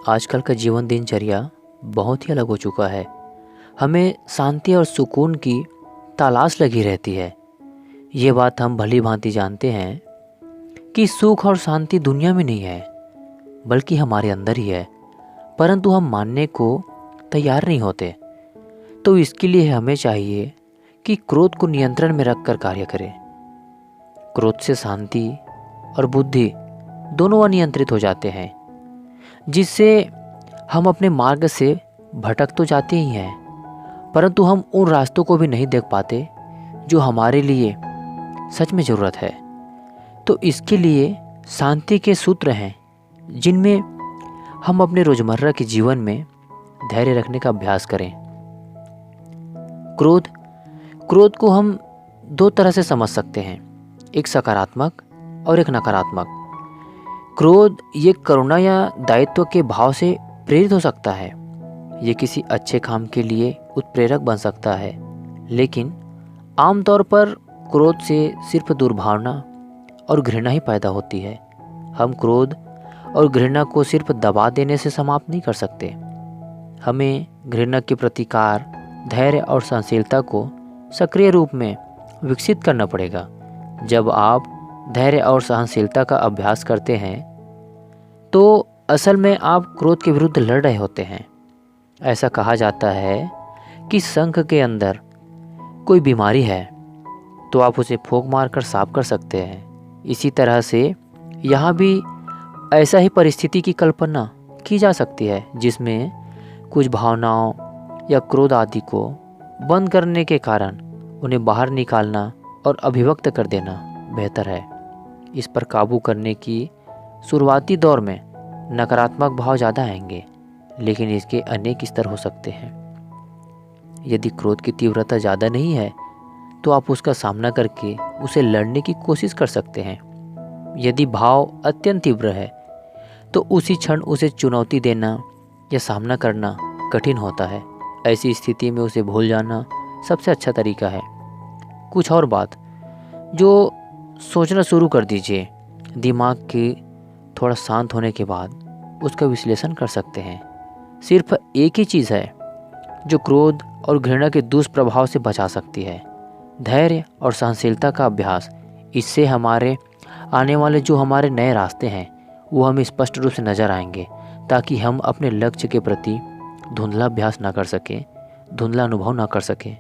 आजकल का जीवन दिनचर्या बहुत ही अलग हो चुका है। हमें शांति और सुकून की तलाश लगी रहती है। ये बात हम भली भांति जानते हैं कि सुख और शांति दुनिया में नहीं है, बल्कि हमारे अंदर ही है, परंतु हम मानने को तैयार नहीं होते। तो इसके लिए हमें चाहिए कि क्रोध को नियंत्रण में रखकर कार्य करें। क्रोध से शांति और बुद्धि दोनों अनियंत्रित हो जाते हैं, जिससे हम अपने मार्ग से भटक तो जाते ही हैं, परंतु हम उन रास्तों को भी नहीं देख पाते जो हमारे लिए सच में ज़रूरत है। तो इसके लिए शांति के सूत्र हैं, जिनमें हम अपने रोज़मर्रा के जीवन में धैर्य रखने का अभ्यास करें। क्रोध को हम दो तरह से समझ सकते हैं, एक सकारात्मक और एक नकारात्मक। क्रोध ये करुणा या दायित्व के भाव से प्रेरित हो सकता है। ये किसी अच्छे काम के लिए उत्प्रेरक बन सकता है, लेकिन आमतौर पर क्रोध से सिर्फ दुर्भावना और घृणा ही पैदा होती है। हम क्रोध और घृणा को सिर्फ दबा देने से समाप्त नहीं कर सकते। हमें घृणा के प्रतिकार, धैर्य और सहनशीलता को सक्रिय रूप में विकसित करना पड़ेगा। जब आप धैर्य और सहनशीलता का अभ्यास करते हैं तो असल में आप क्रोध के विरुद्ध लड़ रहे होते हैं। ऐसा कहा जाता है कि शंख के अंदर कोई बीमारी है तो आप उसे फूंक मारकर साफ कर सकते हैं। इसी तरह से यहाँ भी ऐसा ही परिस्थिति की कल्पना की जा सकती है, जिसमें कुछ भावनाओं या क्रोध आदि को बंद करने के कारण उन्हें बाहर निकालना और अभिव्यक्त कर देना बेहतर है। इस पर काबू करने की शुरुआती दौर में नकारात्मक भाव ज़्यादा आएंगे, लेकिन इसके अनेक स्तर हो सकते हैं। यदि क्रोध की तीव्रता ज़्यादा नहीं है तो आप उसका सामना करके उसे लड़ने की कोशिश कर सकते हैं। यदि भाव अत्यंत तीव्र है तो उसी क्षण उसे चुनौती देना या सामना करना कठिन होता है। ऐसी स्थिति में उसे भूल जाना सबसे अच्छा तरीका है। कुछ और बात जो सोचना शुरू कर दीजिए। दिमाग के थोड़ा शांत होने के बाद उसका विश्लेषण कर सकते हैं। सिर्फ एक ही चीज़ है जो क्रोध और घृणा के दुष्प्रभाव से बचा सकती है, धैर्य और सहनशीलता का अभ्यास। इससे हमारे आने वाले जो हमारे नए रास्ते हैं वो हमें स्पष्ट रूप से नज़र आएंगे, ताकि हम अपने लक्ष्य के प्रति धुंधला अभ्यास ना कर सकें, धुंधला अनुभव ना कर सकें।